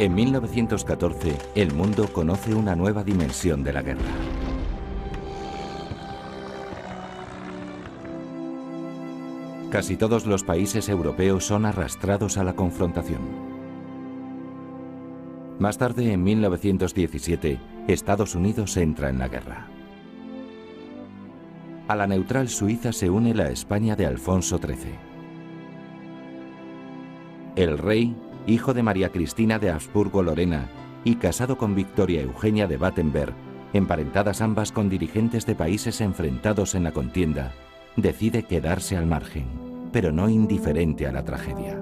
En 1914, el mundo conoce una nueva dimensión de la guerra. Casi todos los países europeos son arrastrados a la confrontación. Más tarde, en 1917, Estados Unidos entra en la guerra. A la neutral Suiza se une la España de Alfonso XIII. El rey, hijo de María Cristina de Habsburgo-Lorena y casado con Victoria Eugenia de Battenberg, emparentadas ambas con dirigentes de países enfrentados en la contienda, decide quedarse al margen, pero no indiferente a la tragedia.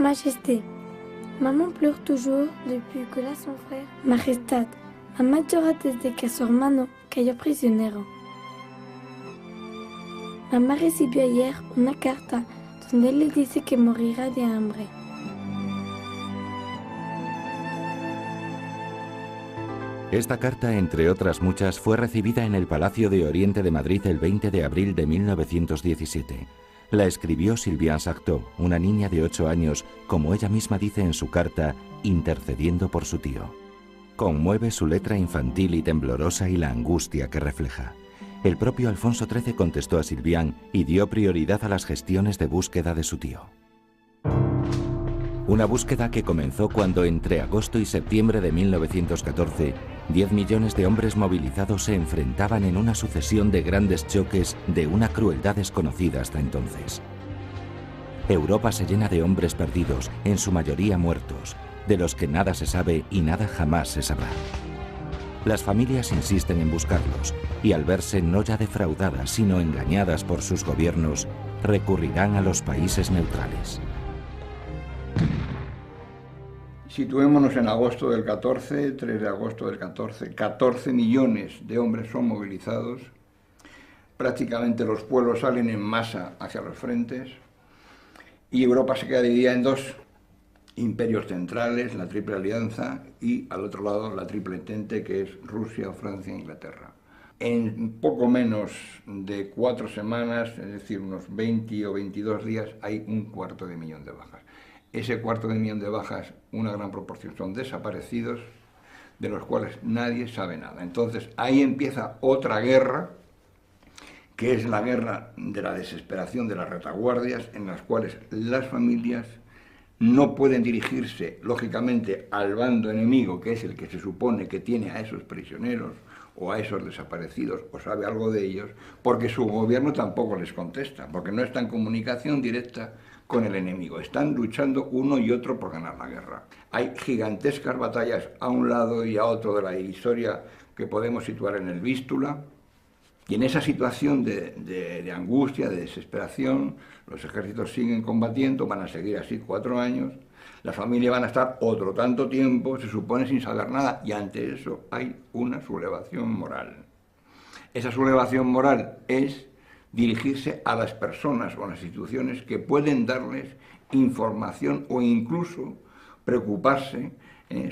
Majesté, maman pleure toujours depuis que la son frère. Majestad, mamá llora desde que su hermano cayó prisionero. Mamá recibió ayer una carta donde le dice que morirá de hambre. Esta carta, entre otras muchas, fue recibida en el Palacio de Oriente de Madrid el 20 de abril de 1917. La escribió Sylviane Sartot, una niña de 8 años, como ella misma dice en su carta, intercediendo por su tío. Conmueve su letra infantil y temblorosa y la angustia que refleja. El propio Alfonso XIII contestó a Sylviane y dio prioridad a las gestiones de búsqueda de su tío. Una búsqueda que comenzó cuando entre agosto y septiembre de 1914, 10 millones de hombres movilizados se enfrentaban en una sucesión de grandes choques de una crueldad desconocida hasta entonces. Europa se llena de hombres perdidos, en su mayoría muertos, de los que nada se sabe y nada jamás se sabrá. Las familias insisten en buscarlos y al verse no ya defraudadas, sino engañadas por sus gobiernos, recurrirán a los países neutrales. Situémonos en agosto del 14, 3 de agosto del 14, 14 millones de hombres son movilizados, prácticamente los pueblos salen en masa hacia los frentes y Europa se queda dividida en dos imperios centrales, la Triple Alianza y al otro lado la Triple Entente, que es Rusia, Francia e Inglaterra. En poco menos de 4 semanas, es decir, unos 20 o 22 días, hay 250.000 de bajas. Ese 250.000 de bajas, una gran proporción son desaparecidos, de los cuales nadie sabe nada. Entonces ahí empieza otra guerra, que es la guerra de la desesperación de las retaguardias, en las cuales las familias no pueden dirigirse, lógicamente, al bando enemigo, que es el que se supone que tiene a esos prisioneros o a esos desaparecidos, o sabe algo de ellos, porque su gobierno tampoco les contesta, porque no está en comunicación directa con el enemigo. Están luchando uno y otro por ganar la guerra. Hay gigantescas batallas a un lado y a otro de la historia que podemos situar en el Vístula, y en esa situación de angustia, de desesperación, los ejércitos siguen combatiendo, van a seguir así 4 años, las familias van a estar otro tanto tiempo, se supone sin saber nada, y ante eso hay una sublevación moral. Esa sublevación moral es dirigirse a las personas o a las instituciones que pueden darles información o incluso preocuparse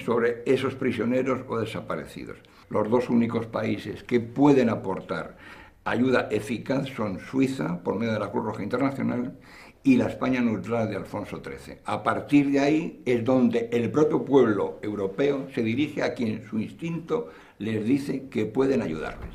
sobre esos prisioneros o desaparecidos. Los dos únicos países que pueden aportar ayuda eficaz son Suiza, por medio de la Cruz Roja Internacional, y la España neutral de Alfonso XIII. A partir de ahí es donde el propio pueblo europeo se dirige a quien su instinto les dice que pueden ayudarles.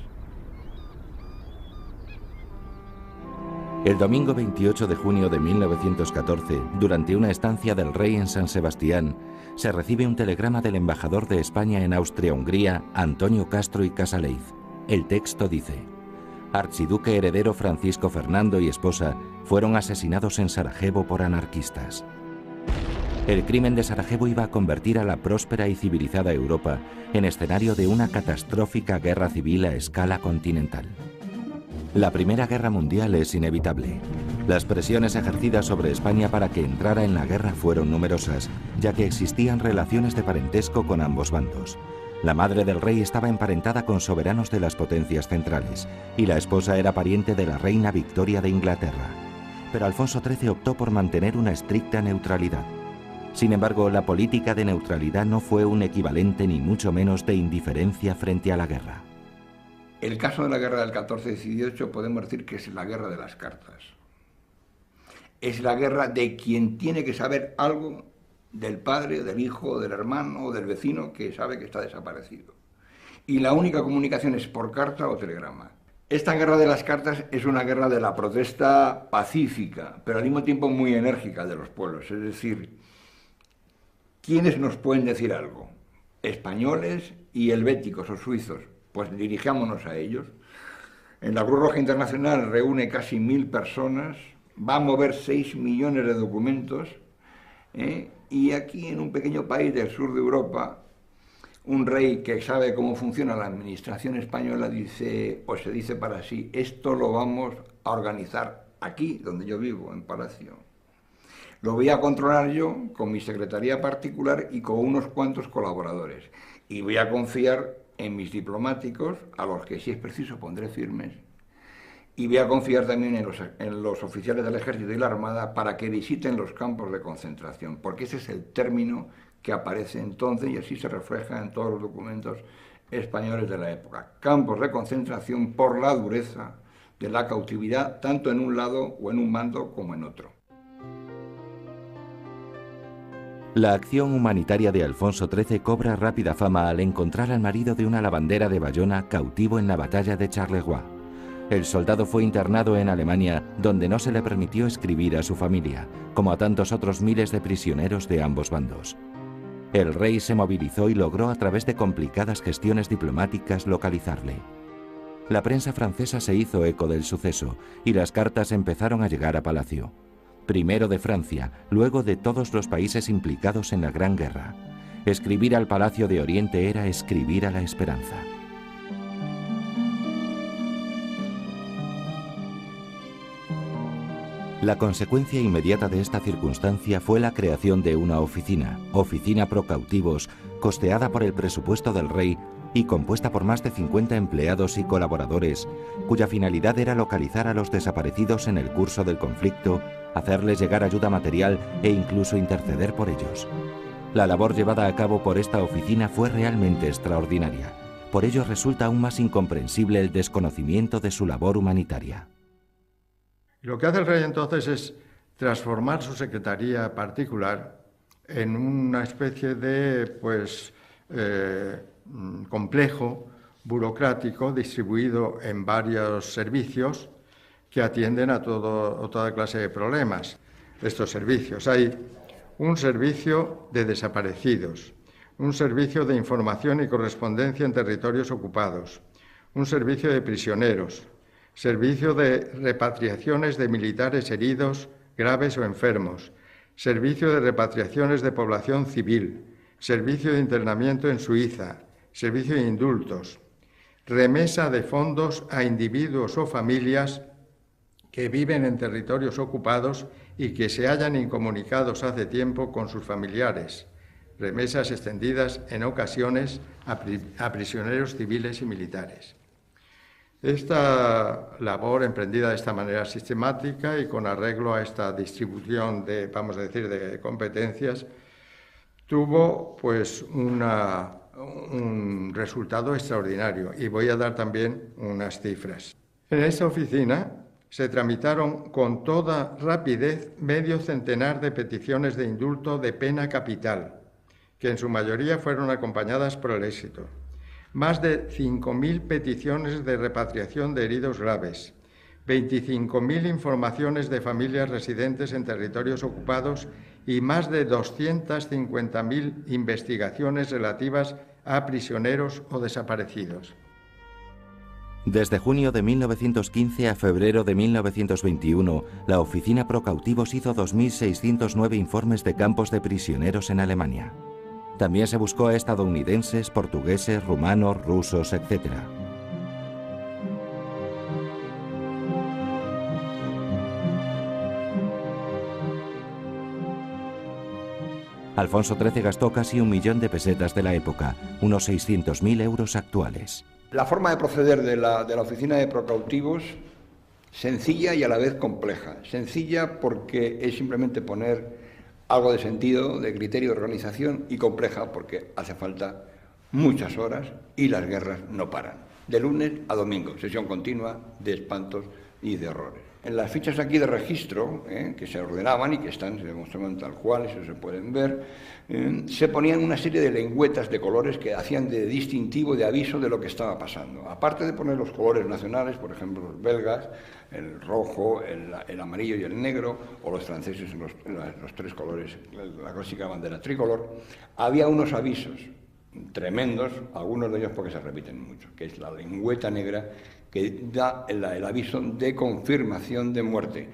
El domingo 28 de junio de 1914, durante una estancia del rey en San Sebastián, se recibe un telegrama del embajador de España en Austria-Hungría, Antonio Castro y Casaleith. El texto dice: Archiduque heredero Francisco Fernando y esposa fueron asesinados en Sarajevo por anarquistas. El crimen de Sarajevo iba a convertir a la próspera y civilizada Europa en escenario de una catastrófica guerra civil a escala continental. La Primera Guerra Mundial es inevitable. Las presiones ejercidas sobre España para que entrara en la guerra fueron numerosas, ya que existían relaciones de parentesco con ambos bandos. La madre del rey estaba emparentada con soberanos de las potencias centrales y la esposa era pariente de la reina Victoria de Inglaterra. Pero Alfonso XIII optó por mantener una estricta neutralidad. Sin embargo, la política de neutralidad no fue un equivalente ni mucho menos de indiferencia frente a la guerra. El caso de la guerra del 14-18 podemos decir que es la guerra de las cartas. Es la guerra de quien tiene que saber algo del padre, del hijo, del hermano o del vecino que sabe que está desaparecido. Y la única comunicación es por carta o telegrama. Esta guerra de las cartas es una guerra de la protesta pacífica, pero al mismo tiempo muy enérgica de los pueblos. Es decir, ¿quiénes nos pueden decir algo? Españoles y helvéticos o suizos. Pues dirijámonos a ellos. En la Cruz Roja Internacional reúne casi 1000 personas, va a mover 6 millones de documentos, y aquí en un pequeño país del sur de Europa, un rey que sabe cómo funciona la administración española dice, o se dice para sí, esto lo vamos a organizar aquí, donde yo vivo, en Palacio. Lo voy a controlar yo con mi secretaría particular y con unos cuantos colaboradores. Y voy a confiar en mis diplomáticos, a los que si es preciso pondré firmes, y voy a confiar también en los oficiales del ejército y la armada para que visiten los campos de concentración, porque ese es el término que aparece entonces y así se refleja en todos los documentos españoles de la época. Campos de concentración por la dureza de la cautividad, tanto en un lado o en un bando como en otro. La acción humanitaria de Alfonso XIII cobra rápida fama al encontrar al marido de una lavandera de Bayona cautivo en la batalla de Charleroi. El soldado fue internado en Alemania, donde no se le permitió escribir a su familia, como a tantos otros miles de prisioneros de ambos bandos. El rey se movilizó y logró a través de complicadas gestiones diplomáticas localizarle. La prensa francesa se hizo eco del suceso y las cartas empezaron a llegar a Palacio. Primero de Francia, luego de todos los países implicados en la Gran Guerra. Escribir al Palacio de Oriente era escribir a la esperanza. La consecuencia inmediata de esta circunstancia fue la creación de una oficina pro cautivos, costeada por el presupuesto del rey y compuesta por más de 50 empleados y colaboradores, cuya finalidad era localizar a los desaparecidos en el curso del conflicto, hacerles llegar ayuda material e incluso interceder por ellos. La labor llevada a cabo por esta oficina fue realmente extraordinaria. Por ello resulta aún más incomprensible el desconocimiento de su labor humanitaria. Lo que hace el rey entonces es transformar su secretaría particular en una especie de complejo burocrático distribuido en varios servicios que atienden a toda clase de problemas. Estos servicios: hay un servicio de desaparecidos, un servicio de información y correspondencia en territorios ocupados, un servicio de prisioneros, servicio de repatriaciones de militares heridos, graves o enfermos, servicio de repatriaciones de población civil, servicio de internamiento en Suiza, servicio de indultos, remesa de fondos a individuos o familias que viven en territorios ocupados y que se hallan incomunicados hace tiempo con sus familiares, remesas extendidas en ocasiones a prisioneros civiles y militares. Esta labor, emprendida de esta manera sistemática y con arreglo a esta distribución de competencias, tuvo un resultado extraordinario, y voy a dar también unas cifras. En esta oficina se tramitaron con toda rapidez medio centenar de peticiones de indulto de pena capital, que en su mayoría fueron acompañadas por el éxito. Más de 5.000 peticiones de repatriación de heridos graves, 25.000 informaciones de familias residentes en territorios ocupados y más de 250.000 investigaciones relativas a prisioneros o desaparecidos. Desde junio de 1915 a febrero de 1921, la Oficina Pro Cautivos hizo 2.609 informes de campos de prisioneros en Alemania. También se buscó a estadounidenses, portugueses, rumanos, rusos, etc. Alfonso XIII gastó casi 1 millón de pesetas de la época, unos 600.000 euros actuales. La forma de proceder de la oficina de procautivos, sencilla y a la vez compleja. Sencilla porque es simplemente poner algo de sentido, de criterio de organización, y compleja porque hace falta muchas horas y las guerras no paran. De lunes a domingo, sesión continua de espantos y de horrores. En las fichas aquí de registro, que se ordenaban y que se demostraban tal cual, eso se pueden ver, se ponían una serie de lengüetas de colores que hacían de distintivo, de aviso de lo que estaba pasando. Aparte de poner los colores nacionales, por ejemplo los belgas, el rojo, el amarillo y el negro, o los franceses los 3 colores, la clásica bandera tricolor, había unos avisos tremendos, algunos de ellos porque se repiten mucho, que es la lengüeta negra que da el aviso de confirmación de muerte,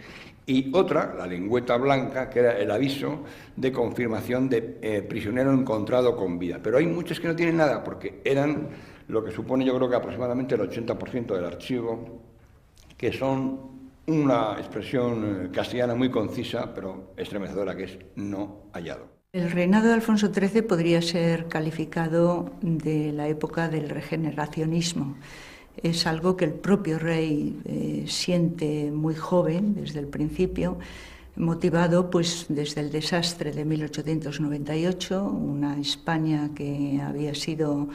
y otra, la lengüeta blanca, que era el aviso de confirmación de prisionero encontrado con vida. Pero hay muchos que no tienen nada, porque eran lo que supone, yo creo que aproximadamente el 80% del archivo, que son una expresión castellana muy concisa, pero estremecedora, que es no hallado. El reinado de Alfonso XIII podría ser calificado de la época del regeneracionismo. Es algo que el propio rey siente muy joven, desde el principio, motivado pues desde el desastre de 1898, una España que había sido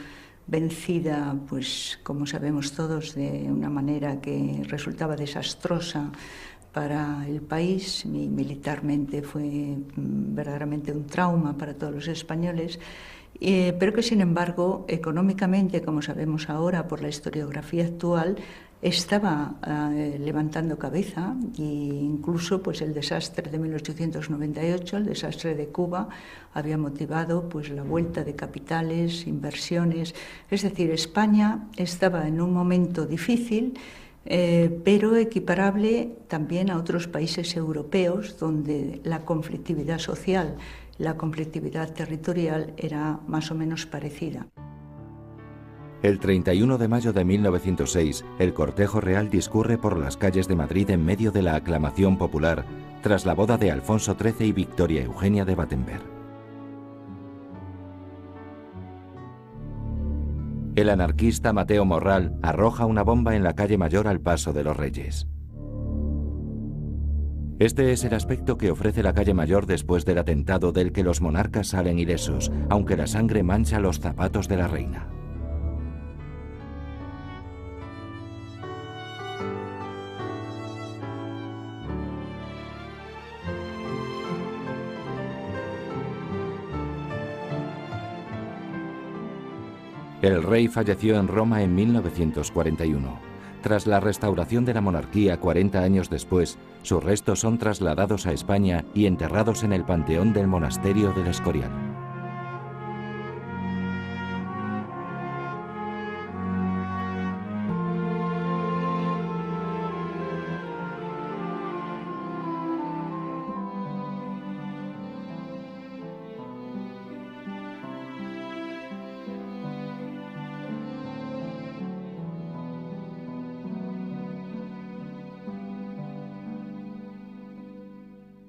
vencida, pues como sabemos todos, de una manera que resultaba desastrosa para el país, y militarmente fue verdaderamente un trauma para todos los españoles, pero que sin embargo económicamente, como sabemos ahora por la historiografía actual, estaba levantando cabeza, e incluso pues el desastre de 1898, el desastre de Cuba, había motivado pues la vuelta de capitales, inversiones. Es decir, España estaba en un momento difícil, pero equiparable también a otros países europeos donde la conflictividad social, la conflictividad territorial era más o menos parecida. El 31 de mayo de 1906, el cortejo real discurre por las calles de Madrid en medio de la aclamación popular tras la boda de Alfonso XIII y Victoria Eugenia de Battenberg. El anarquista Mateo Morral arroja una bomba en la calle Mayor al paso de los Reyes. Este es el aspecto que ofrece la calle Mayor después del atentado del que los monarcas salen ilesos, aunque la sangre mancha los zapatos de la reina. El rey falleció en Roma en 1941. Tras la restauración de la monarquía 40 años después, sus restos son trasladados a España y enterrados en el panteón del monasterio del Escorial.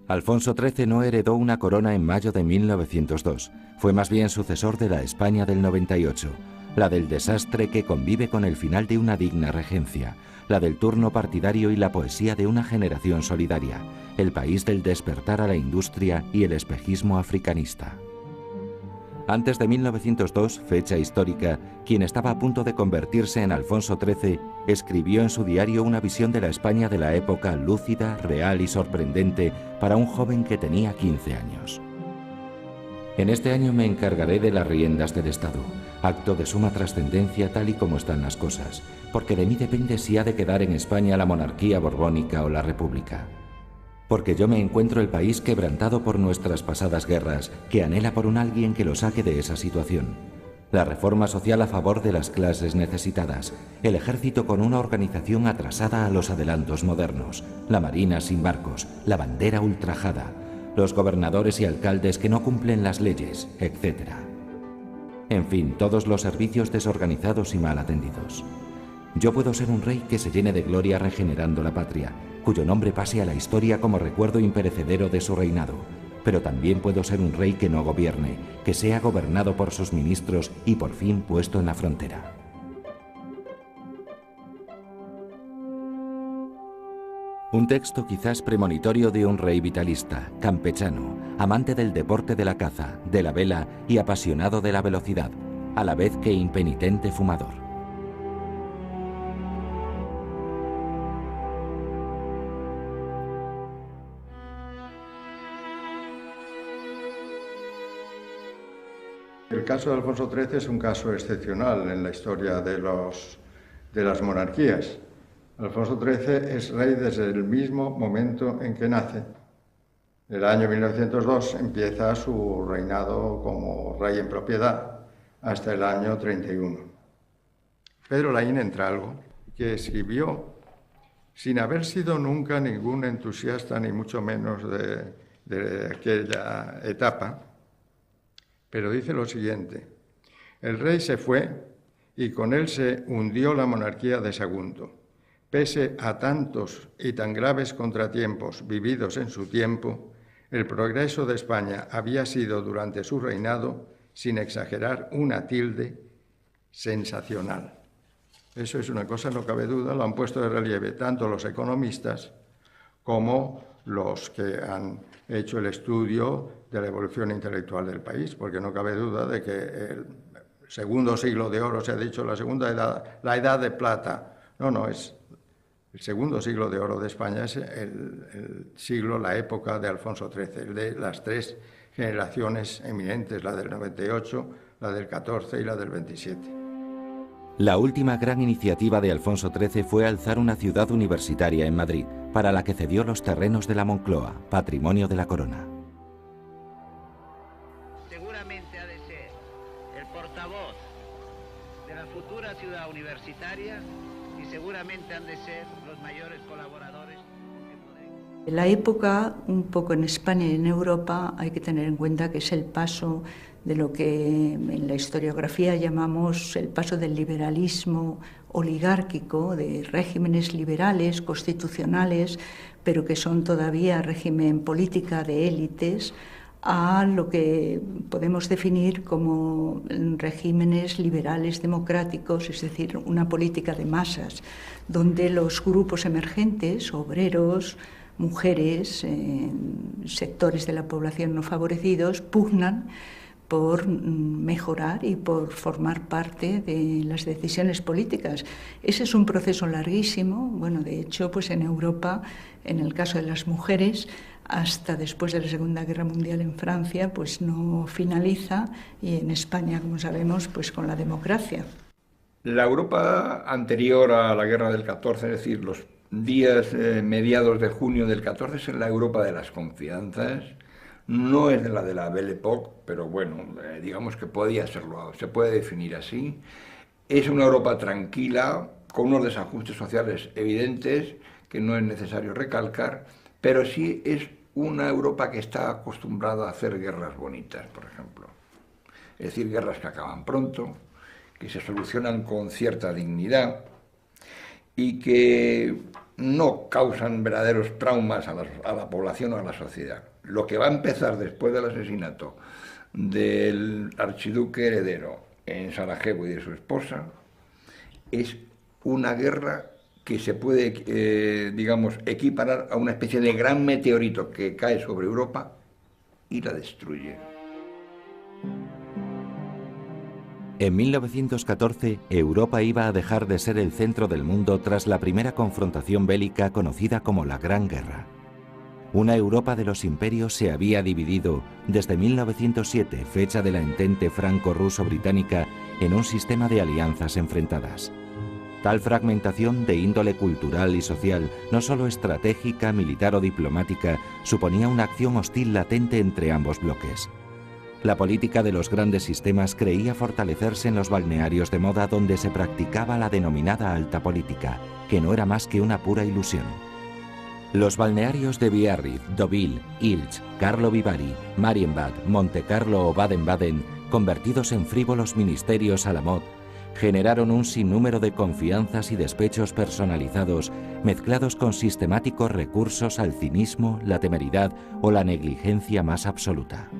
Alfonso XIII no heredó una corona en mayo de 1902, fue más bien sucesor de la España del 98, la del desastre que convive con el final de una digna regencia, la del turno partidario y la poesía de una generación solidaria, el país del despertar a la industria y el espejismo africanista. Antes de 1902, fecha histórica, quien estaba a punto de convertirse en Alfonso XIII, escribió en su diario una visión de la España de la época lúcida, real y sorprendente para un joven que tenía 15 años. En este año me encargaré de las riendas del Estado, acto de suma trascendencia tal y como están las cosas, porque de mí depende si ha de quedar en España la monarquía borbónica o la república. Porque yo me encuentro el país quebrantado por nuestras pasadas guerras, que anhela por un alguien que lo saque de esa situación. La reforma social a favor de las clases necesitadas, el ejército con una organización atrasada a los adelantos modernos, la marina sin barcos, la bandera ultrajada, los gobernadores y alcaldes que no cumplen las leyes, etc. En fin, todos los servicios desorganizados y mal atendidos. Yo puedo ser un rey que se llene de gloria regenerando la patria, cuyo nombre pase a la historia como recuerdo imperecedero de su reinado, pero también puedo ser un rey que no gobierne, que sea gobernado por sus ministros y por fin puesto en la frontera. Un texto quizás premonitorio de un rey vitalista, campechano, amante del deporte de la caza, de la vela y apasionado de la velocidad, a la vez que impenitente fumador. El caso de Alfonso XIII es un caso excepcional en la historia de las monarquías. Alfonso XIII es rey desde el mismo momento en que nace. En el año 1902 empieza su reinado como rey en propiedad hasta el año 31. Pedro Laín Entralgo, que escribió, sin haber sido nunca ningún entusiasta, ni mucho menos de aquella etapa, pero dice lo siguiente: el rey se fue y con él se hundió la monarquía de Sagunto. Pese a tantos y tan graves contratiempos vividos en su tiempo, el progreso de España había sido durante su reinado, sin exagerar una tilde, sensacional. Eso es una cosa, no cabe duda, lo han puesto de relieve tanto los economistas como los que han hecho el estudio de la evolución intelectual del país, porque no cabe duda de que el segundo siglo de oro, se ha dicho la segunda edad, la edad de plata. No, es el segundo siglo de oro de España, es el siglo, la época de Alfonso XIII, el de las tres generaciones eminentes, la del 98, la del 14 y la del 27. La última gran iniciativa de Alfonso XIII fue alzar una ciudad universitaria en Madrid, para la que cedió los terrenos de la Moncloa, patrimonio de la corona. Seguramente ha de ser el portavoz de la futura ciudad universitaria y seguramente han de ser los mayores colaboradores. La época, un poco en España y en Europa, hay que tener en cuenta que es el paso de lo que en la historiografía llamamos el paso del liberalismo oligárquico, de regímenes liberales, constitucionales, pero que son todavía régimen política de élites, a lo que podemos definir como regímenes liberales democráticos, es decir, una política de masas, donde los grupos emergentes, obreros, mujeres, sectores de la población no favorecidos, pugnan por mejorar y por formar parte de las decisiones políticas. Ese es un proceso larguísimo. Bueno, de hecho, pues en Europa, en el caso de las mujeres, hasta después de la Segunda Guerra Mundial en Francia, pues no finaliza, y en España, como sabemos, pues con la democracia. La Europa anterior a la Guerra del 14, es decir, los días mediados de junio del 14, es la Europa de las confianzas. No es de la Belle Époque, pero bueno, digamos que podía serlo, se puede definir así. Es una Europa tranquila, con unos desajustes sociales evidentes, que no es necesario recalcar, pero sí es una Europa que está acostumbrada a hacer guerras bonitas, por ejemplo. Es decir, guerras que acaban pronto, que se solucionan con cierta dignidad y que no causan verdaderos traumas a la población o a la sociedad. Lo que va a empezar después del asesinato del archiduque heredero en Sarajevo y de su esposa es una guerra que se puede, digamos, equiparar a una especie de gran meteorito que cae sobre Europa y la destruye. En 1914, Europa iba a dejar de ser el centro del mundo tras la primera confrontación bélica conocida como la Gran Guerra. Una Europa de los imperios se había dividido desde 1907, fecha de la entente franco-ruso-británica, en un sistema de alianzas enfrentadas. Tal fragmentación de índole cultural y social, no solo estratégica, militar o diplomática, suponía una acción hostil latente entre ambos bloques. La política de los grandes sistemas creía fortalecerse en los balnearios de moda donde se practicaba la denominada alta política, que no era más que una pura ilusión. Los balnearios de Biarritz, Deauville, Ilz, Carlo Vivari, Marienbad, Montecarlo o Baden-Baden, convertidos en frívolos ministerios a la moda, generaron un sinnúmero de confianzas y despechos personalizados, mezclados con sistemáticos recursos al cinismo, la temeridad o la negligencia más absoluta.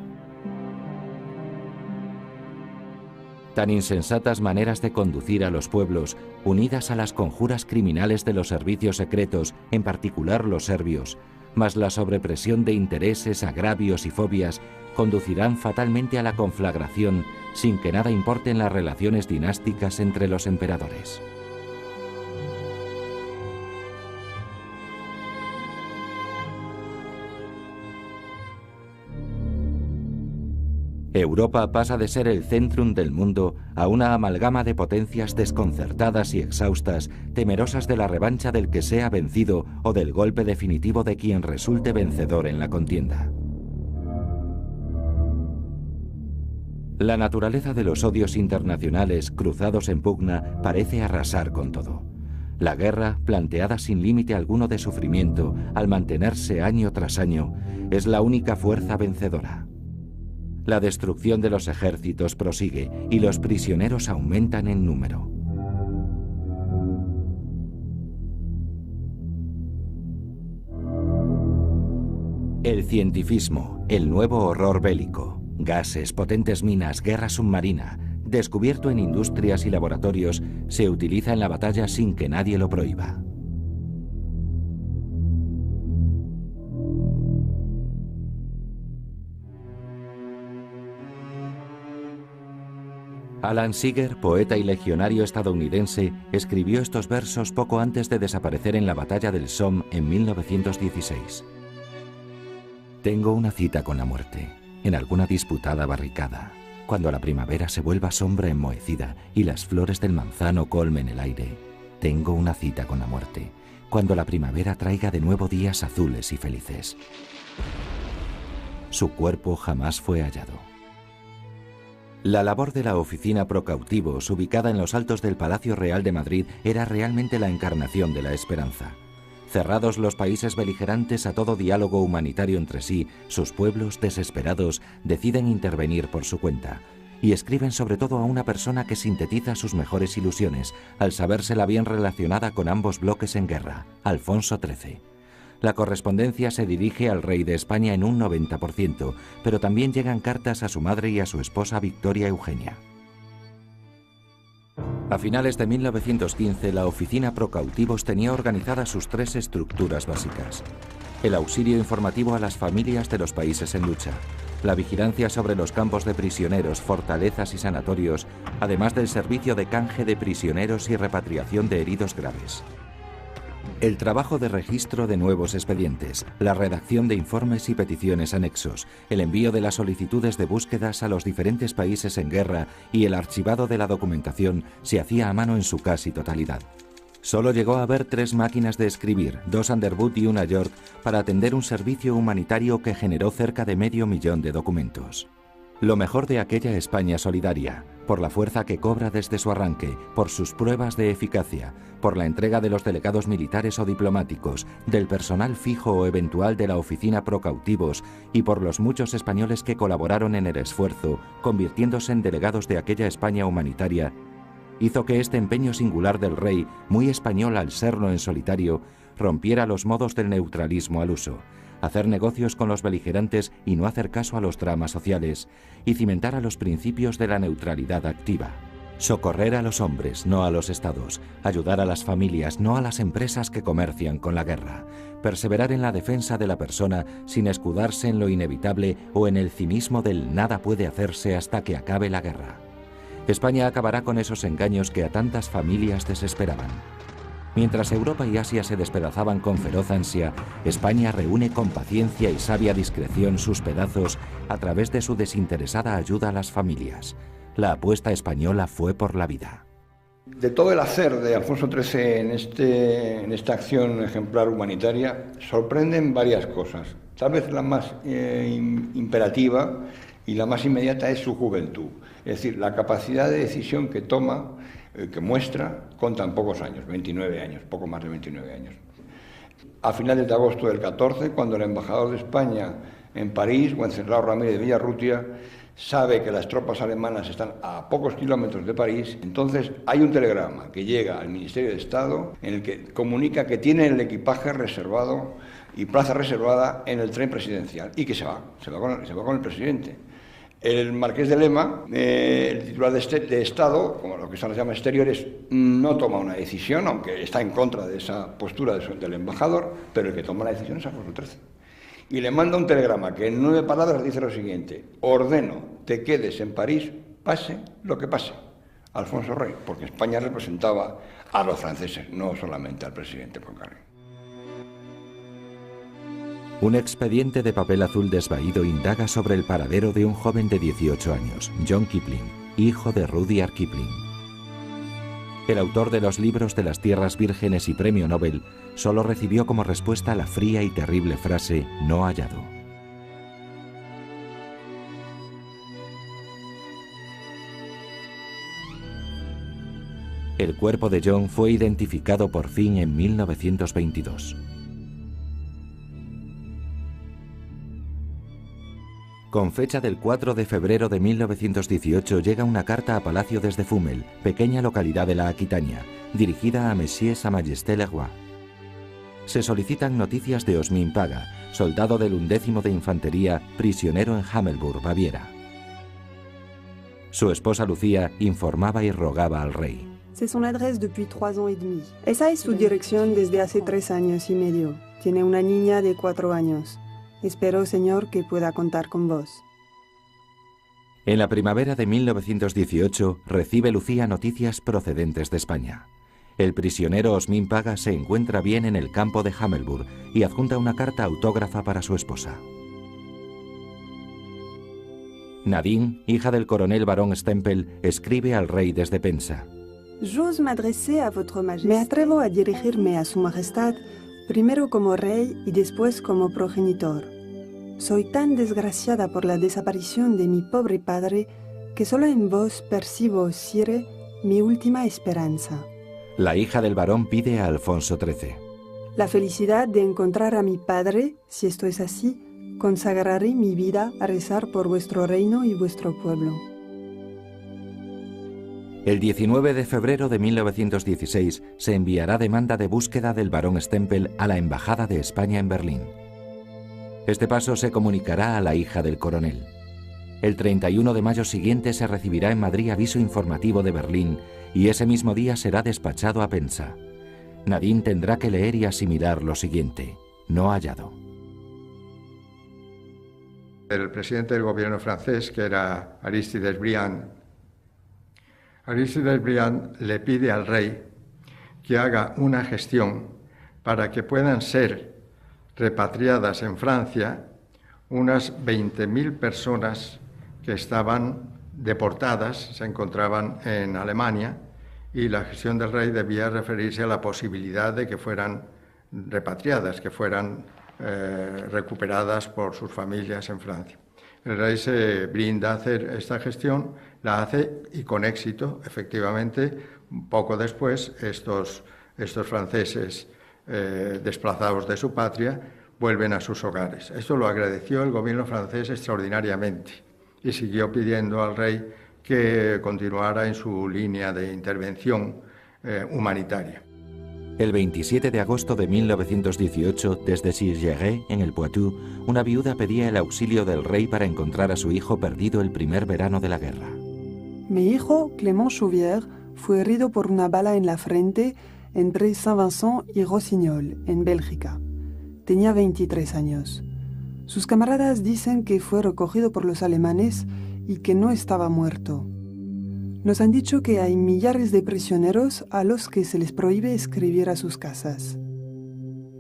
Tan insensatas maneras de conducir a los pueblos, unidas a las conjuras criminales de los servicios secretos, en particular los serbios, más la sobrepresión de intereses, agravios y fobias, conducirán fatalmente a la conflagración, sin que nada importen las relaciones dinásticas entre los emperadores. Europa pasa de ser el centrum del mundo a una amalgama de potencias desconcertadas y exhaustas, temerosas de la revancha del que sea vencido o del golpe definitivo de quien resulte vencedor en la contienda. La naturaleza de los odios internacionales cruzados en pugna parece arrasar con todo. La guerra, planteada sin límite alguno de sufrimiento, al mantenerse año tras año, es la única fuerza vencedora. La destrucción de los ejércitos prosigue y los prisioneros aumentan en número. El cientifismo, el nuevo horror bélico, gases, potentes minas, guerra submarina, descubierto en industrias y laboratorios, se utiliza en la batalla sin que nadie lo prohíba. Alan Seeger, poeta y legionario estadounidense, escribió estos versos poco antes de desaparecer en la batalla del Somme en 1916. Tengo una cita con la muerte, en alguna disputada barricada, cuando la primavera se vuelva sombra enmohecida y las flores del manzano colmen el aire. Tengo una cita con la muerte, cuando la primavera traiga de nuevo días azules y felices. Su cuerpo jamás fue hallado. La labor de la Oficina Pro Cautivos, ubicada en los altos del Palacio Real de Madrid, era realmente la encarnación de la esperanza. Cerrados los países beligerantes a todo diálogo humanitario entre sí, sus pueblos, desesperados, deciden intervenir por su cuenta. Y escriben sobre todo a una persona que sintetiza sus mejores ilusiones, al sabérsela bien relacionada con ambos bloques en guerra, Alfonso XIII. La correspondencia se dirige al rey de España en un 90%, pero también llegan cartas a su madre y a su esposa Victoria Eugenia. A finales de 1915, la Oficina Pro Cautivos tenía organizadas sus tres estructuras básicas: el auxilio informativo a las familias de los países en lucha, la vigilancia sobre los campos de prisioneros, fortalezas y sanatorios, además del servicio de canje de prisioneros y repatriación de heridos graves. El trabajo de registro de nuevos expedientes, la redacción de informes y peticiones anexos, el envío de las solicitudes de búsquedas a los diferentes países en guerra y el archivado de la documentación se hacía a mano en su casi totalidad. Solo llegó a haber 3 máquinas de escribir, 2 Underwood y una York, para atender un servicio humanitario que generó cerca de 500.000 de documentos. Lo mejor de aquella España solidaria, por la fuerza que cobra desde su arranque, por sus pruebas de eficacia, por la entrega de los delegados militares o diplomáticos, del personal fijo o eventual de la Oficina Pro Cautivos y por los muchos españoles que colaboraron en el esfuerzo, convirtiéndose en delegados de aquella España humanitaria, hizo que este empeño singular del rey, muy español al serlo en solitario, rompiera los modos del neutralismo al uso, hacer negocios con los beligerantes y no hacer caso a los dramas sociales, y cimentar a los principios de la neutralidad activa. Socorrer a los hombres, no a los estados, ayudar a las familias, no a las empresas que comercian con la guerra, perseverar en la defensa de la persona sin escudarse en lo inevitable o en el cinismo del nada puede hacerse hasta que acabe la guerra. España acabará con esos engaños que a tantas familias desesperaban. Mientras Europa y Asia se despedazaban con feroz ansia, España reúne con paciencia y sabia discreción sus pedazos a través de su desinteresada ayuda a las familias. La apuesta española fue por la vida. De todo el hacer de Alfonso XIII en esta acción ejemplar humanitaria, sorprenden varias cosas. Tal vez la más imperativa y la más inmediata es su juventud. Es decir, la capacidad de decisión que toma, que muestra con tan pocos años, 29 años, poco más de 29 años. A finales de agosto del 14, cuando el embajador de España en París, Wenceslao Ramírez de Villarrutia, sabe que las tropas alemanas están a pocos kilómetros de París, entonces hay un telegrama que llega al Ministerio de Estado en el que comunica que tiene el equipaje reservado y plaza reservada en el tren presidencial y que se va con el presidente. El marqués de Lema, el titular de Estado, como lo que se llama exteriores, no toma una decisión, aunque está en contra de esa postura del embajador, pero el que toma la decisión es Alfonso XIII. Y le manda un telegrama que en 9 palabras dice lo siguiente: ordeno te quedes en París, pase lo que pase. Alfonso Rey, porque España representaba a los franceses, no solamente al presidente Poincaré. Un expediente de papel azul desvaído indaga sobre el paradero de un joven de 18 años, John Kipling, hijo de Rudyard Kipling. El autor de los libros de las Tierras Vírgenes y Premio Nobel solo recibió como respuesta la fría y terrible frase "no hallado". El cuerpo de John fue identificado por fin en 1922. Con fecha del 4 de febrero de 1918 llega una carta a Palacio desde Fumel, pequeña localidad de la Aquitania, dirigida a Monsieur Sa Majesté le Roi. Se solicitan noticias de Osmin Paga, soldado del 11º de Infantería, prisionero en Hamelburg, Baviera. Su esposa Lucía informaba y rogaba al rey. C'est son adresse depuis 3 ans et demi. Esa es su dirección desde hace 3 años y medio. Tiene una niña de 4 años. Espero, señor, que pueda contar con vos. En la primavera de 1918 recibe Lucía noticias procedentes de España. El prisionero Osmin Paga se encuentra bien en el campo de Hamelburg y adjunta una carta autógrafa para su esposa. Nadine, hija del coronel barón Stempel, escribe al rey desde Pensa. J'ose m'adresser à votre majesté. Me atrevo a dirigirme a su majestad primero como rey y después como progenitor. Soy tan desgraciada por la desaparición de mi pobre padre que solo en vos percibo, sire, mi última esperanza. La hija del barón pide a Alfonso XIII. La felicidad de encontrar a mi padre, si esto es así, consagraré mi vida a rezar por vuestro reino y vuestro pueblo. El 19 de febrero de 1916 se enviará demanda de búsqueda del barón Stempel a la Embajada de España en Berlín. Este paso se comunicará a la hija del coronel. El 31 de mayo siguiente se recibirá en Madrid aviso informativo de Berlín y ese mismo día será despachado a Pensa. Nadine tendrá que leer y asimilar lo siguiente: no hallado. El presidente del gobierno francés, que era Aristide Briand, le pide al rey que haga una gestión para que puedan ser repatriadas en Francia unas 20.000 personas que estaban deportadas, se encontraban en Alemania, y la gestión del rey debía referirse a la posibilidad de que fueran repatriadas, que fueran recuperadas por sus familias en Francia. El rey se brinda a hacer esta gestión, la hace y con éxito. Efectivamente, poco después, estos franceses desplazados de su patria vuelven a sus hogares. Esto lo agradeció el gobierno francés extraordinariamente y siguió pidiendo al rey que continuara en su línea de intervención humanitaria. El 27 de agosto de 1918, desde Cirgeray, en el Poitou, una viuda pedía el auxilio del rey para encontrar a su hijo perdido el primer verano de la guerra. Mi hijo, Clément Chauvière, fue herido por una bala en la frente entre Saint-Vincent y Rossignol, en Bélgica. Tenía 23 años. Sus camaradas dicen que fue recogido por los alemanes y que no estaba muerto. Nos han dicho que hay millares de prisioneros a los que se les prohíbe escribir a sus casas.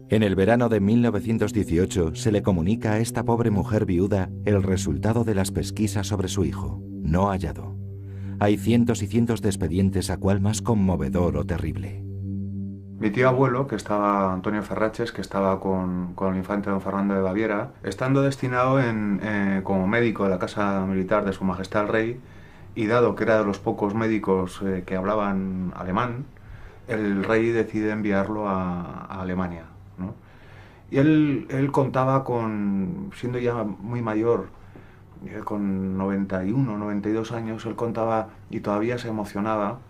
En el verano de 1918 se le comunica a esta pobre mujer viuda el resultado de las pesquisas sobre su hijo, no hallado. Hay cientos y cientos de expedientes, a cuál más conmovedor o terrible. Mi tío abuelo, que Antonio Ferraches, que estaba con el infante don Fernando de Baviera, estando destinado como médico de la Casa Militar de Su Majestad el Rey, y dado que era de los pocos médicos que hablaban alemán, el rey decide enviarlo a Alemania, ¿no? Y él contaba siendo ya muy mayor, con 91, 92 años, él contaba y todavía se emocionaba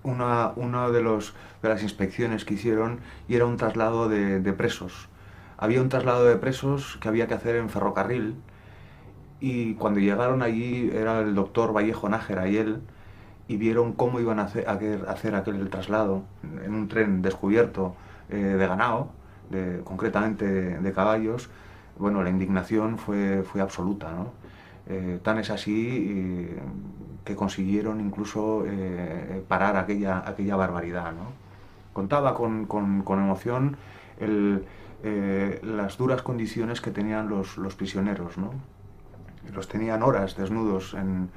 una de las inspecciones que hicieron, y era un traslado de presos. Había un traslado de presos que había que hacer en ferrocarril, y cuando llegaron allí era el doctor Vallejo Nájera y él, y vieron cómo iban a hacer aquel traslado en un tren descubierto de ganado, concretamente de caballos. Bueno, la indignación fue absoluta, ¿no? Tan es así que consiguieron incluso parar aquella barbaridad, ¿no? Contaba con emoción las duras condiciones que tenían los prisioneros, ¿no? Los tenían horas desnudos en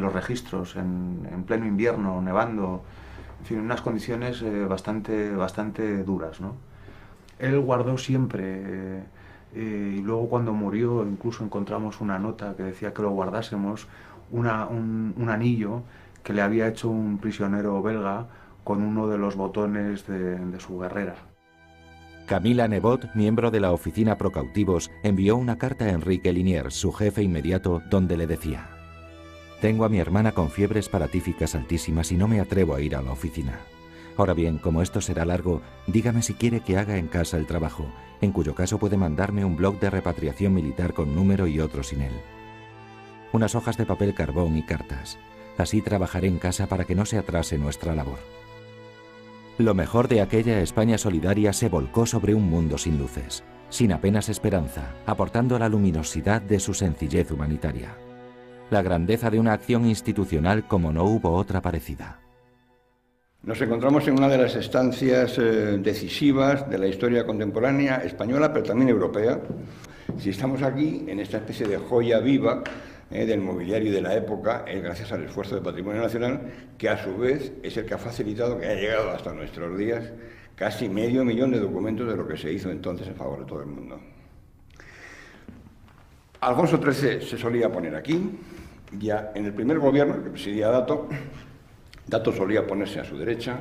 los registros, en pleno invierno, nevando, en fin, unas condiciones bastante duras, ¿no? Él guardó siempre, y luego cuando murió incluso encontramos una nota que decía que lo guardásemos, un anillo que le había hecho un prisionero belga con uno de los botones de su guerrera. Camila Nebot, miembro de la oficina Procautivos, envió una carta a Enrique Liniers, su jefe inmediato, donde le decía: «Tengo a mi hermana con fiebres paratíficas altísimas y no me atrevo a ir a la oficina. Ahora bien, como esto será largo, dígame si quiere que haga en casa el trabajo, en cuyo caso puede mandarme un blog de repatriación militar con número y otro sin él. Unas hojas de papel carbón y cartas. Así trabajaré en casa para que no se atrase nuestra labor». Lo mejor de aquella España solidaria se volcó sobre un mundo sin luces, sin apenas esperanza, aportando la luminosidad de su sencillez humanitaria. La grandeza de una acción institucional como no hubo otra parecida. Nos encontramos en una de las estancias decisivas de la historia contemporánea española, pero también europea. Si estamos aquí, en esta especie de joya viva del mobiliario de la época, es gracias al esfuerzo del Patrimonio Nacional, que a su vez es el que ha facilitado que haya llegado hasta nuestros días casi 500.000 de documentos de lo que se hizo entonces en favor de todo el mundo. Alfonso XIII se solía poner aquí, ya en el primer gobierno que presidía Dato solía ponerse a su derecha,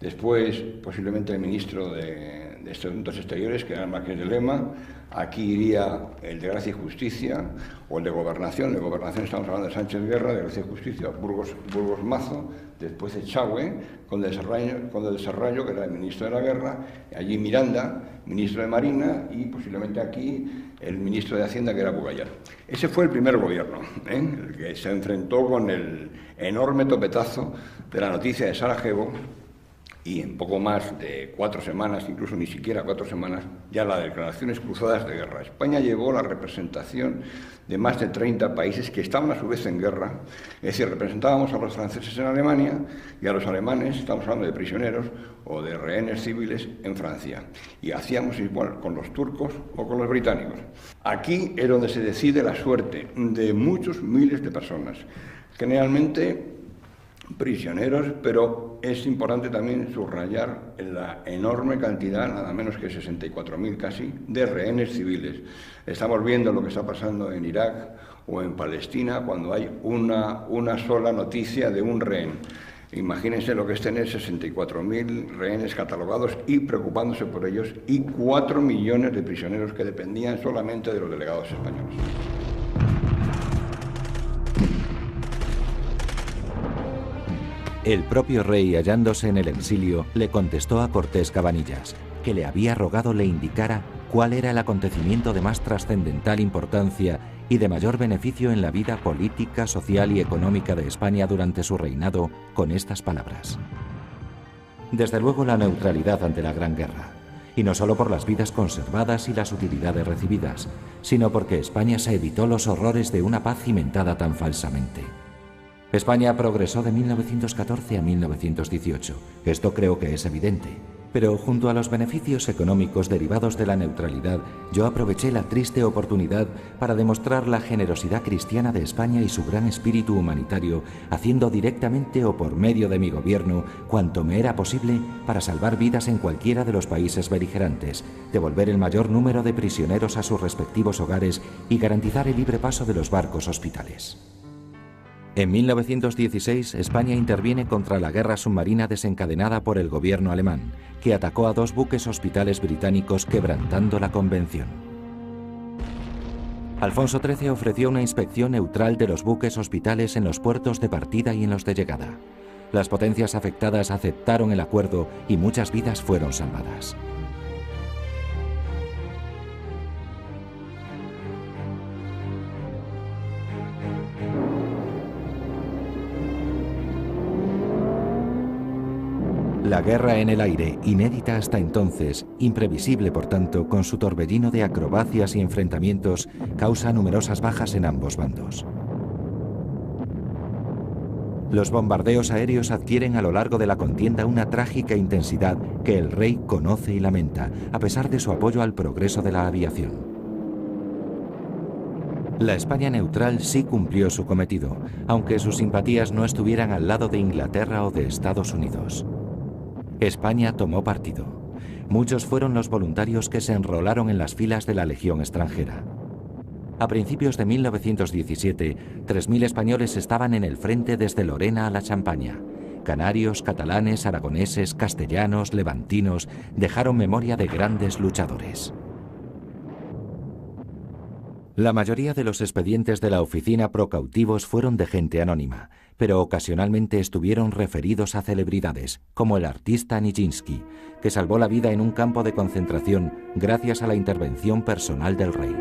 después posiblemente el ministro de Asuntos Exteriores, que era el Marqués de Lema. Aquí iría el de Gracia y Justicia, o el de Gobernación. De Gobernación estamos hablando de Sánchez Guerra, de Gracia y Justicia, Burgos Mazo, después Echagüe, con de Serrallo, que era el ministro de la Guerra, allí Miranda, ministro de Marina, y posiblemente aquí el ministro de Hacienda, que era Bugallar. Ese fue el primer gobierno, el que se enfrentó con el enorme topetazo de la noticia de Sarajevo, y en poco más de 4 semanas, incluso ni siquiera 4 semanas, ya las declaraciones cruzadas de guerra. España llevó la representación de más de 30 países que estaban a su vez en guerra. Es decir, representábamos a los franceses en Alemania y a los alemanes, estamos hablando de prisioneros o de rehenes civiles, en Francia. Y hacíamos igual con los turcos o con los británicos. Aquí es donde se decide la suerte de muchos miles de personas, generalmente prisioneros, pero es importante también subrayar la enorme cantidad, nada menos que 64.000 casi, de rehenes civiles. Estamos viendo lo que está pasando en Irak o en Palestina cuando hay una sola noticia de un rehén. Imagínense lo que es tener 64.000 rehenes catalogados y preocupándose por ellos, y 4 millones de prisioneros que dependían solamente de los delegados españoles. El propio rey, hallándose en el exilio, le contestó a Cortés Cabanillas, que le había rogado le indicara cuál era el acontecimiento de más trascendental importancia y de mayor beneficio en la vida política, social y económica de España durante su reinado, con estas palabras: desde luego la neutralidad ante la Gran Guerra, y no solo por las vidas conservadas y las utilidades recibidas, sino porque España se evitó los horrores de una paz cimentada tan falsamente. España progresó de 1914 a 1918, esto creo que es evidente, pero junto a los beneficios económicos derivados de la neutralidad, yo aproveché la triste oportunidad para demostrar la generosidad cristiana de España y su gran espíritu humanitario, haciendo directamente o por medio de mi gobierno cuanto me era posible para salvar vidas en cualquiera de los países beligerantes, devolver el mayor número de prisioneros a sus respectivos hogares y garantizar el libre paso de los barcos hospitales. En 1916, España interviene contra la guerra submarina desencadenada por el gobierno alemán, que atacó a 2 buques hospitales británicos quebrantando la convención. Alfonso XIII ofreció una inspección neutral de los buques hospitales en los puertos de partida y en los de llegada. Las potencias afectadas aceptaron el acuerdo y muchas vidas fueron salvadas. La guerra en el aire, inédita hasta entonces, imprevisible por tanto, con su torbellino de acrobacias y enfrentamientos, causa numerosas bajas en ambos bandos. Los bombardeos aéreos adquieren a lo largo de la contienda una trágica intensidad que el rey conoce y lamenta, a pesar de su apoyo al progreso de la aviación. La España neutral sí cumplió su cometido, aunque sus simpatías no estuvieran al lado de Inglaterra o de Estados Unidos. España tomó partido. Muchos fueron los voluntarios que se enrolaron en las filas de la Legión extranjera. A principios de 1917, 3.000 españoles estaban en el frente desde Lorena a la Champaña. Canarios, catalanes, aragoneses, castellanos, levantinos dejaron memoria de grandes luchadores. La mayoría de los expedientes de la oficina pro cautivos fueron de gente anónima, pero ocasionalmente estuvieron referidos a celebridades, como el artista Nijinsky, que salvó la vida en un campo de concentración gracias a la intervención personal del rey.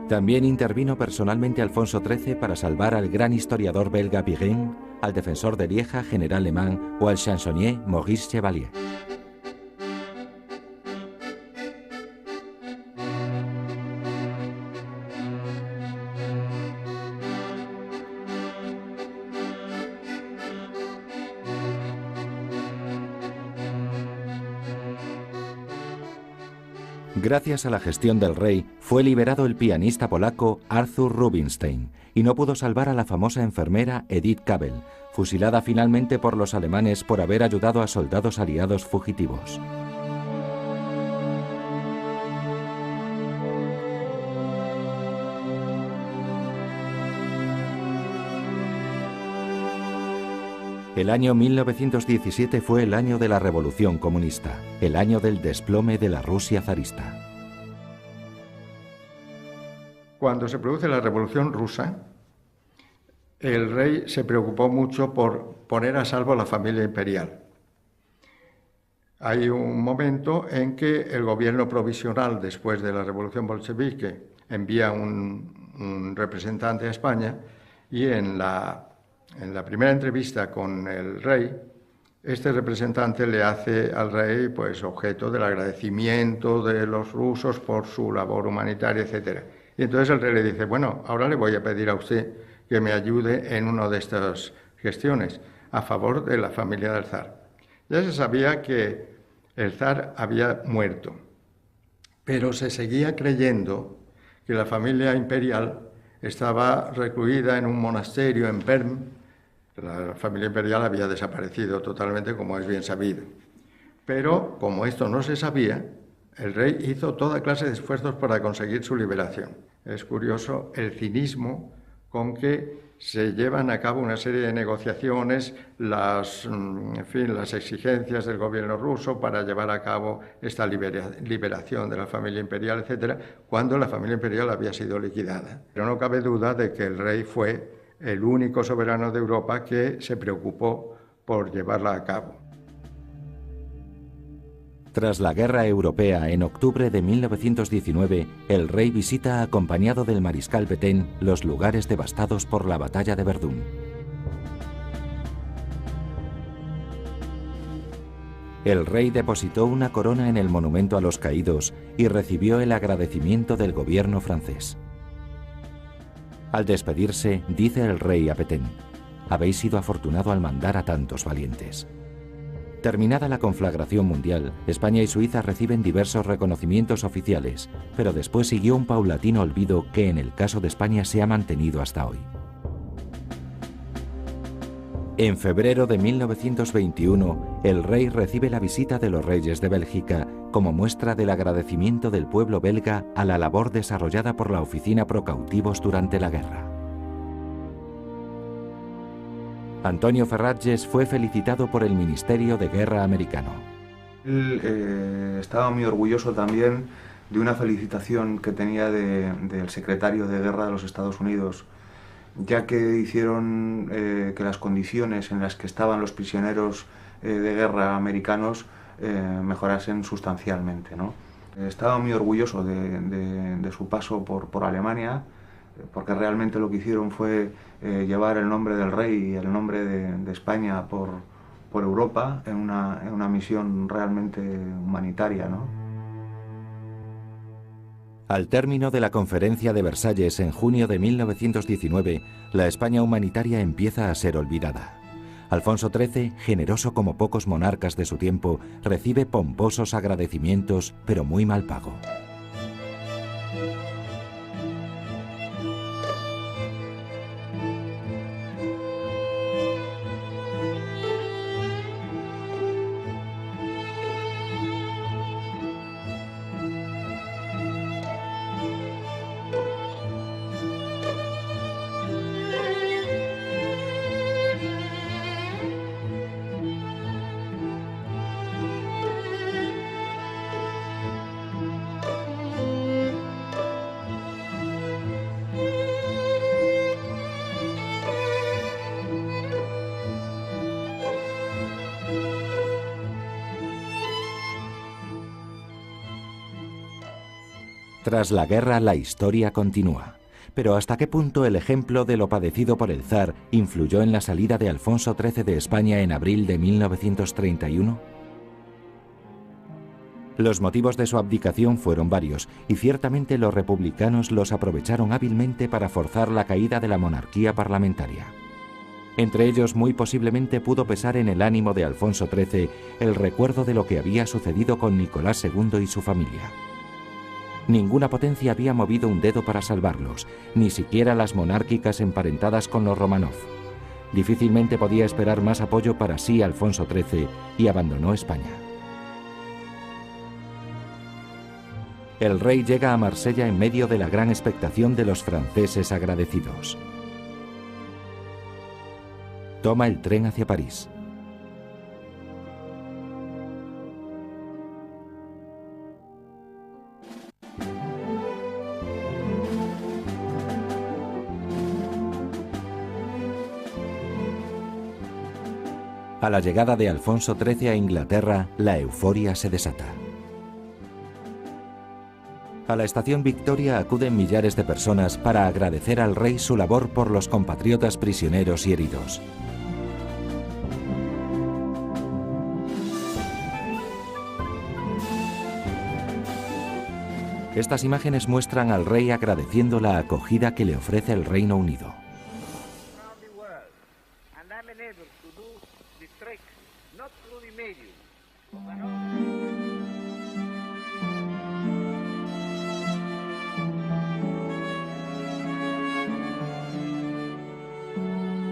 También intervino personalmente Alfonso XIII para salvar al gran historiador belga Biguin, al defensor de Lieja, general Leman, o al chansonnier Maurice Chevalier. Gracias a la gestión del rey, fue liberado el pianista polaco Arthur Rubinstein y no pudo salvar a la famosa enfermera Edith Cavell, fusilada finalmente por los alemanes por haber ayudado a soldados aliados fugitivos. El año 1917 fue el año de la Revolución Comunista, el año del desplome de la Rusia zarista. Cuando se produce la Revolución Rusa, el rey se preocupó mucho por poner a salvo a la familia imperial. Hay un momento en que el gobierno provisional, después de la Revolución Bolchevique, envía un representante a España y en la primera entrevista con el rey, este representante le hace al rey pues, objeto del agradecimiento de los rusos por su labor humanitaria, etc. Y entonces el rey le dice, bueno, ahora le voy a pedir a usted que me ayude en una de estas gestiones a favor de la familia del zar. Ya se sabía que el zar había muerto, pero se seguía creyendo que la familia imperial estaba recluida en un monasterio en Perm. La familia imperial había desaparecido totalmente, como es bien sabido. Pero, como esto no se sabía, el rey hizo toda clase de esfuerzos para conseguir su liberación. Es curioso el cinismo con que se llevan a cabo una serie de negociaciones, las exigencias del gobierno ruso para llevar a cabo esta liberación de la familia imperial, etcétera, cuando la familia imperial había sido liquidada. Pero no cabe duda de que el rey fue el único soberano de Europa que se preocupó por llevarla a cabo. Tras la Guerra Europea, en octubre de 1919, el rey visita acompañado del mariscal Pétain los lugares devastados por la batalla de Verdún. El rey depositó una corona en el monumento a los caídos y recibió el agradecimiento del gobierno francés. Al despedirse, dice el rey a Petén: «Habéis sido afortunado al mandar a tantos valientes». Terminada la conflagración mundial, España y Suiza reciben diversos reconocimientos oficiales, pero después siguió un paulatino olvido que en el caso de España se ha mantenido hasta hoy. En febrero de 1921, el rey recibe la visita de los reyes de Bélgica como muestra del agradecimiento del pueblo belga a la labor desarrollada por la Oficina Pro Cautivos durante la guerra. Antonio Ferraches fue felicitado por el Ministerio de Guerra americano. Él estaba muy orgulloso también de una felicitación que tenía del secretario de Guerra de los Estados Unidos, ya que hicieron que las condiciones en las que estaban los prisioneros de guerra americanos mejorasen sustancialmente, ¿no? Estaba muy orgulloso de su paso por Alemania, porque realmente lo que hicieron fue llevar el nombre del rey y el nombre de España por Europa en una misión realmente humanitaria, ¿no? Al término de la Conferencia de Versalles en junio de 1919, la España humanitaria empieza a ser olvidada. Alfonso XIII, generoso como pocos monarcas de su tiempo, recibe pomposos agradecimientos, pero muy mal pago. Tras la guerra, la historia continúa. Pero ¿hasta qué punto el ejemplo de lo padecido por el zar influyó en la salida de Alfonso XIII de España en abril de 1931? Los motivos de su abdicación fueron varios, y ciertamente los republicanos los aprovecharon hábilmente para forzar la caída de la monarquía parlamentaria. Entre ellos, muy posiblemente pudo pesar en el ánimo de Alfonso XIII el recuerdo de lo que había sucedido con Nicolás II y su familia. Ninguna potencia había movido un dedo para salvarlos, ni siquiera las monárquicas emparentadas con los Románov. Difícilmente podía esperar más apoyo para sí Alfonso XIII y abandonó España. El rey llega a Marsella en medio de la gran expectación de los franceses agradecidos. Toma el tren hacia París. A la llegada de Alfonso XIII a Inglaterra, la euforia se desata. A la estación Victoria acuden millares de personas para agradecer al rey su labor por los compatriotas prisioneros y heridos. Estas imágenes muestran al rey agradeciendo la acogida que le ofrece el Reino Unido.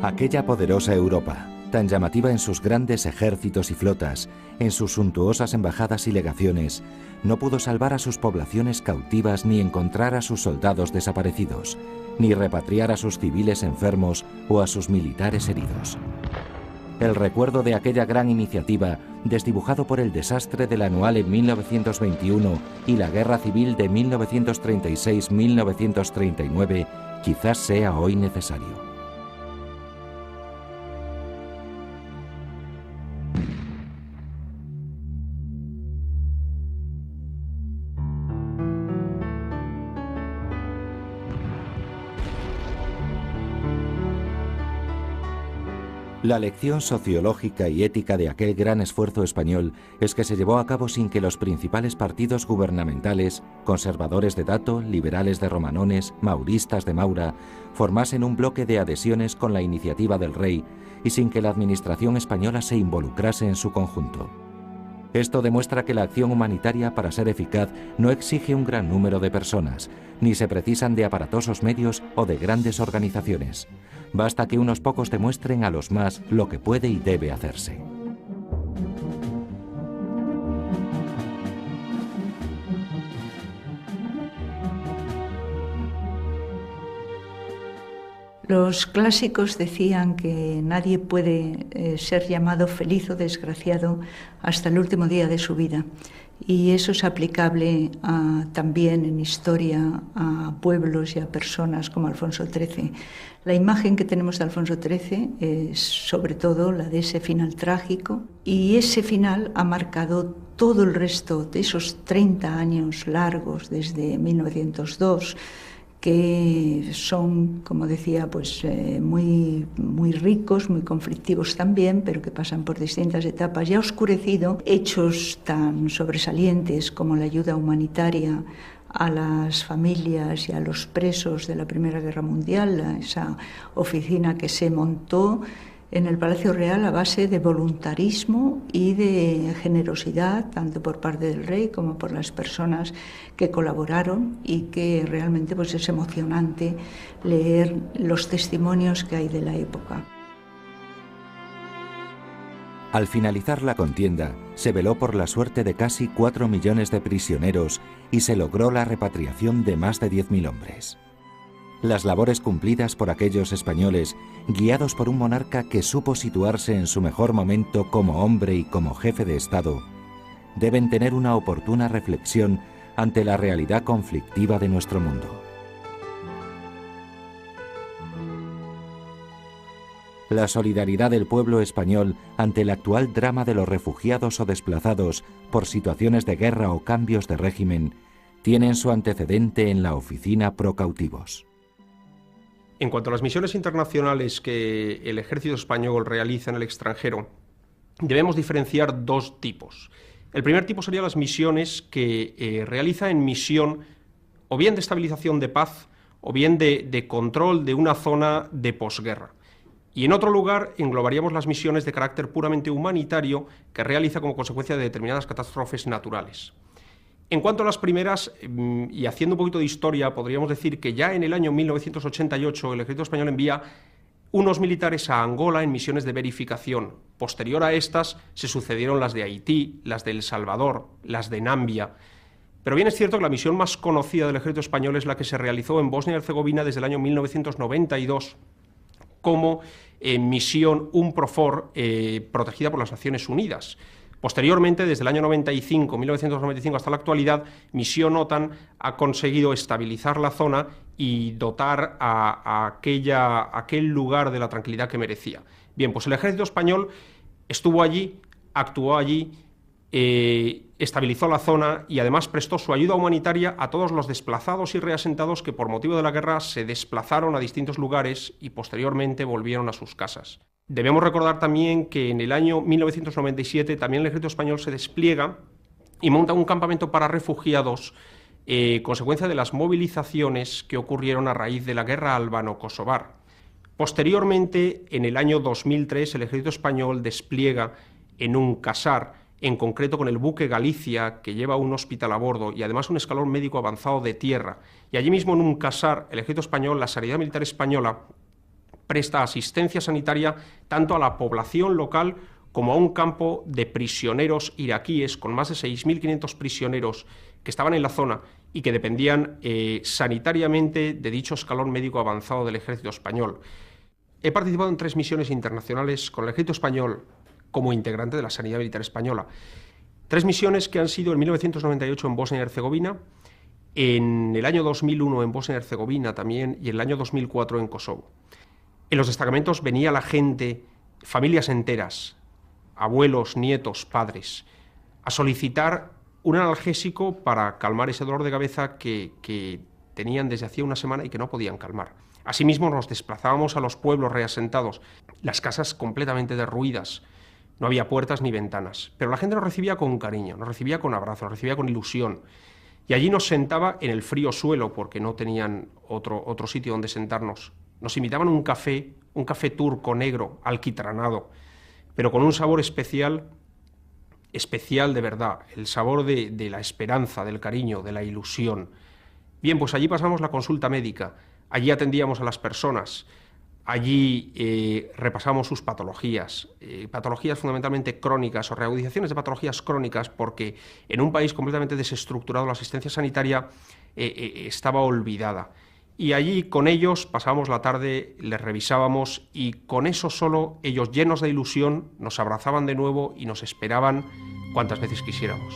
Aquella poderosa Europa, tan llamativa en sus grandes ejércitos y flotas, en sus suntuosas embajadas y legaciones, no pudo salvar a sus poblaciones cautivas ni encontrar a sus soldados desaparecidos, ni repatriar a sus civiles enfermos o a sus militares heridos. El recuerdo de aquella gran iniciativa, desdibujado por el desastre del anual en 1921 y la guerra civil de 1936-1939, quizás sea hoy necesario. La lección sociológica y ética de aquel gran esfuerzo español es que se llevó a cabo sin que los principales partidos gubernamentales, conservadores de Dato, liberales de Romanones, mauristas de Maura, formasen un bloque de adhesiones con la iniciativa del rey y sin que la administración española se involucrase en su conjunto. Esto demuestra que la acción humanitaria, para ser eficaz, no exige un gran número de personas, ni se precisan de aparatosos medios o de grandes organizaciones. Basta que unos pocos demuestren a los más lo que puede y debe hacerse. Los clásicos decían que nadie puede ser llamado feliz o desgraciado hasta el último día de su vida. Y eso es aplicable también en historia a pueblos y a personas como Alfonso XIII. La imagen que tenemos de Alfonso XIII es sobre todo la de ese final trágico, y ese final ha marcado todo el resto de esos 30 años largos desde 1902, que son, como decía, pues muy ricos, muy conflictivos también, pero que pasan por distintas etapas, y ha oscurecido hechos tan sobresalientes como la ayuda humanitaria a las familias y a los presos de la Primera Guerra Mundial, esa oficina que se montó en el Palacio Real a base de voluntarismo y de generosidad, tanto por parte del rey como por las personas que colaboraron, y que realmente pues es emocionante leer los testimonios que hay de la época. Al finalizar la contienda, se veló por la suerte de casi 4 millones de prisioneros y se logró la repatriación de más de 10.000 hombres. Las labores cumplidas por aquellos españoles, guiados por un monarca que supo situarse en su mejor momento como hombre y como jefe de Estado, deben tener una oportuna reflexión ante la realidad conflictiva de nuestro mundo. La solidaridad del pueblo español ante el actual drama de los refugiados o desplazados por situaciones de guerra o cambios de régimen tienen su antecedente en la Oficina Pro Cautivos. En cuanto a las misiones internacionales que el ejército español realiza en el extranjero, debemos diferenciar dos tipos. El primer tipo serían las misiones que realiza en misión o bien de estabilización de paz o bien de control de una zona de posguerra. Y en otro lugar englobaríamos las misiones de carácter puramente humanitario que realiza como consecuencia de determinadas catástrofes naturales. En cuanto a las primeras, y haciendo un poquito de historia, podríamos decir que ya en el año 1988 el ejército español envía unos militares a Angola en misiones de verificación. Posterior a estas se sucedieron las de Haití, las de El Salvador, las de Nambia. Pero bien es cierto que la misión más conocida del ejército español es la que se realizó en Bosnia y Herzegovina desde el año 1992 como misión UNPROFOR protegida por las Naciones Unidas. Posteriormente, desde el año 1995 hasta la actualidad, Misión OTAN ha conseguido estabilizar la zona y dotar a aquel lugar de la tranquilidad que merecía. Bien, pues el ejército español estuvo allí, actuó allí, estabilizó la zona y además prestó su ayuda humanitaria a todos los desplazados y reasentados que por motivo de la guerra se desplazaron a distintos lugares y posteriormente volvieron a sus casas. Debemos recordar también que en el año 1997 también el ejército español se despliega y monta un campamento para refugiados, consecuencia de las movilizaciones que ocurrieron a raíz de la guerra albano-kosovar. Posteriormente, en el año 2003, el ejército español despliega en un casar, en concreto con el buque Galicia, que lleva un hospital a bordo y además un escalón médico avanzado de tierra. Y allí mismo en un casar, el ejército español, la Sanidad Militar Española, presta asistencia sanitaria tanto a la población local como a un campo de prisioneros iraquíes con más de 6.500 prisioneros que estaban en la zona y que dependían sanitariamente de dicho escalón médico avanzado del ejército español. He participado en 3 misiones internacionales con el ejército español como integrante de la Sanidad Militar Española. 3 misiones que han sido en 1998 en Bosnia y Herzegovina, en el año 2001 en Bosnia y Herzegovina también y en el año 2004 en Kosovo. En los destacamentos venía la gente, familias enteras, abuelos, nietos, padres, a solicitar un analgésico para calmar ese dolor de cabeza que tenían desde hacía una semana y que no podían calmar. Asimismo, nos desplazábamos a los pueblos reasentados, las casas completamente derruidas, no había puertas ni ventanas, pero la gente nos recibía con cariño, nos recibía con abrazos, nos recibía con ilusión, y allí nos sentaba en el frío suelo, porque no tenían otro sitio donde sentarnos. Nos invitaban a un café turco negro, alquitranado, pero con un sabor especial de verdad, el sabor de la esperanza, del cariño, de la ilusión. Bien, pues allí pasamos la consulta médica, allí atendíamos a las personas, allí repasamos sus patologías, patologías fundamentalmente crónicas o reagudizaciones de patologías crónicas, porque en un país completamente desestructurado la asistencia sanitaria estaba olvidada. Y allí con ellos pasábamos la tarde, les revisábamos y con eso solo ellos, llenos de ilusión, nos abrazaban de nuevo y nos esperaban cuantas veces quisiéramos.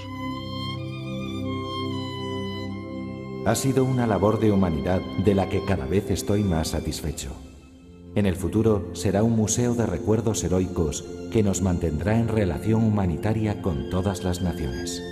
Ha sido una labor de humanidad de la que cada vez estoy más satisfecho. En el futuro será un museo de recuerdos heroicos que nos mantendrá en relación humanitaria con todas las naciones.